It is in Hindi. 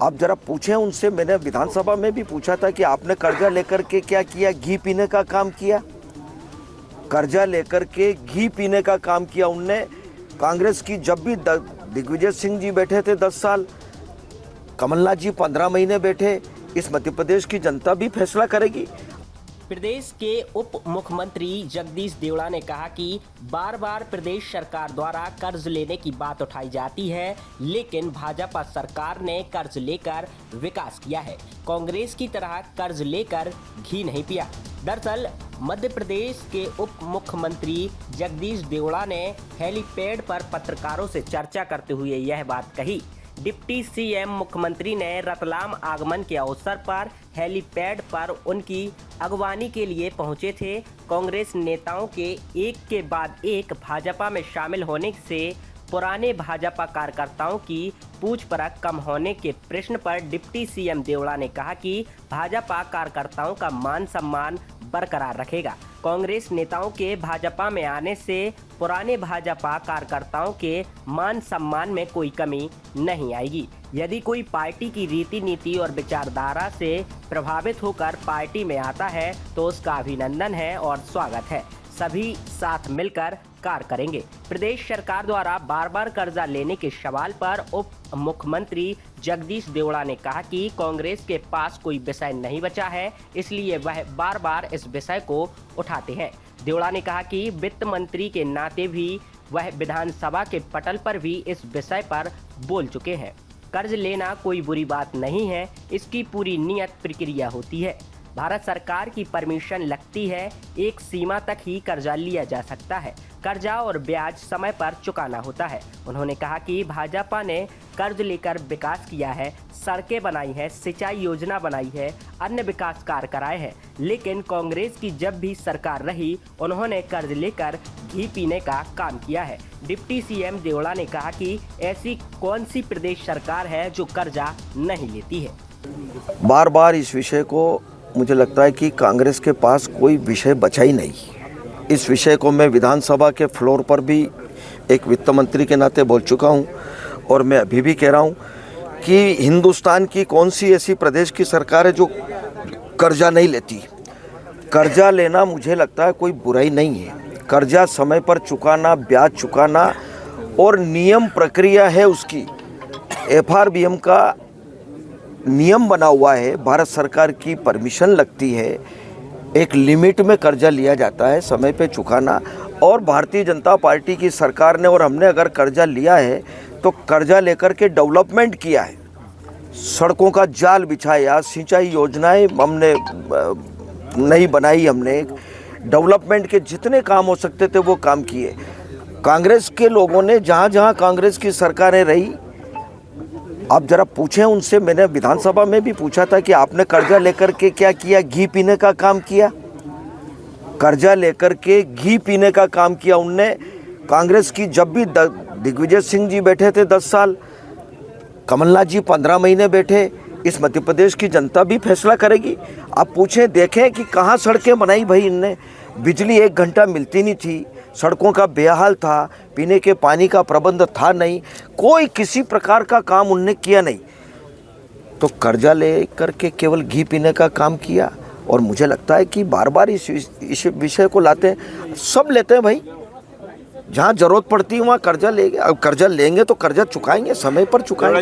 आप जरा पूछें उनसे। मैंने विधानसभा में भी पूछा था कि आपने कर्जा लेकर के क्या किया? घी पीने का काम किया। कर्जा लेकर के घी पीने का काम किया उनने। कांग्रेस की जब भी दिग्विजय सिंह जी बैठे थे 10 साल, कमलनाथ जी 15 महीने बैठे। इस मध्य प्रदेश की जनता भी फैसला करेगी। प्रदेश के उप मुख्यमंत्री जगदीश देवड़ा ने कहा कि बार बार प्रदेश सरकार द्वारा कर्ज लेने की बात उठाई जाती है, लेकिन भाजपा सरकार ने कर्ज लेकर विकास किया है। कांग्रेस की तरह कर्ज लेकर घी नहीं पिया। दरअसल मध्य प्रदेश के उप मुख्यमंत्री जगदीश देवड़ा ने हेलीपैड पर पत्रकारों से चर्चा करते हुए यह बात कही। डिप्टी सीएम मुख्यमंत्री ने रतलाम आगमन के अवसर पर हेलीपैड पर उनकी अगवानी के लिए पहुंचे थे। कांग्रेस नेताओं के एक के बाद एक भाजपा में शामिल होने से पुराने भाजपा कार्यकर्ताओं की पूछ-परछ कम होने के प्रश्न पर डिप्टी सीएम देवड़ा ने कहा कि भाजपा कार्यकर्ताओं का मान सम्मान बरकरार रखेगा। कांग्रेस नेताओं के भाजपा में आने से पुराने भाजपा कार्यकर्ताओं के मान सम्मान में कोई कमी नहीं आएगी। यदि कोई पार्टी की रीति नीति और विचारधारा से प्रभावित होकर पार्टी में आता है तो उसका अभिनंदन है और स्वागत है। सभी साथ मिलकर कार्य करेंगे। प्रदेश सरकार द्वारा बार बार कर्जा लेने के सवाल पर उप मुख्यमंत्री जगदीश देवड़ा ने कहा कि कांग्रेस के पास कोई विषय नहीं बचा है, इसलिए वह बार बार इस विषय को उठाते हैं। देवड़ा ने कहा कि वित्त मंत्री के नाते भी वह विधानसभा के पटल पर भी इस विषय पर बोल चुके हैं। कर्ज लेना कोई बुरी बात नहीं है, इसकी पूरी नियत प्रक्रिया होती है। भारत सरकार की परमिशन लगती है, एक सीमा तक ही कर्जा लिया जा सकता है। कर्जा और ब्याज समय पर चुकाना होता है। उन्होंने कहा कि भाजपा ने कर्ज लेकर विकास किया है, सड़कें बनाई है, सिंचाई योजना बनाई है, अन्य विकास कार्य कराए हैं, लेकिन कांग्रेस की जब भी सरकार रही उन्होंने कर्ज लेकर घी पीने का काम किया है। डिप्टी सीएम देवड़ा ने कहा कि ऐसी कौन सी प्रदेश सरकार है जो कर्जा नहीं लेती है। बार बार इस विषय को मुझे लगता है कि कांग्रेस के पास कोई विषय बचा ही नहीं। इस विषय को मैं विधानसभा के फ्लोर पर भी एक वित्त मंत्री के नाते बोल चुका हूं और मैं अभी भी कह रहा हूं कि हिंदुस्तान की कौन सी ऐसी प्रदेश की सरकार है जो कर्जा नहीं लेती। कर्जा लेना मुझे लगता है कोई बुराई नहीं है। कर्जा समय पर चुकाना, ब्याज चुकाना और नियम प्रक्रिया है उसकी। एफआरबीएम का नियम बना हुआ है, भारत सरकार की परमिशन लगती है, एक लिमिट में कर्जा लिया जाता है, समय पे चुकाना। और भारतीय जनता पार्टी की सरकार ने और हमने अगर कर्जा लिया है तो कर्जा लेकर के डेवलपमेंट किया है, सड़कों का जाल बिछाया, सिंचाई योजनाएं हमने नहीं बनाई, हमने डेवलपमेंट के जितने काम हो सकते थे वो काम किए। कांग्रेस के लोगों ने जहाँ जहाँ कांग्रेस की सरकारें रही, आप जरा पूछें उनसे। मैंने विधानसभा में भी पूछा था कि आपने कर्जा लेकर के क्या किया? घी पीने का काम किया। कर्जा लेकर के घी पीने का काम किया उनने। कांग्रेस की जब भी दिग्विजय सिंह जी बैठे थे 10 साल, कमलनाथ जी 15 महीने बैठे। इस मध्य प्रदेश की जनता भी फैसला करेगी। आप पूछें, देखें कि कहाँ सड़कें बनाई भाई इनने। बिजली 1 घंटा मिलती नहीं थी, सड़कों का बेहाल था, पीने के पानी का प्रबंध था नहीं, कोई किसी प्रकार का काम उनने किया नहीं। तो कर्जा ले करके केवल घी पीने का काम किया। और मुझे लगता है कि बार बार इस विषय को लाते हैं। सब लेते हैं भाई, जहाँ ज़रूरत पड़ती है वहाँ कर्जा लेंगे। अब कर्जा लेंगे तो कर्जा चुकाएंगे, समय पर चुकाएंगे।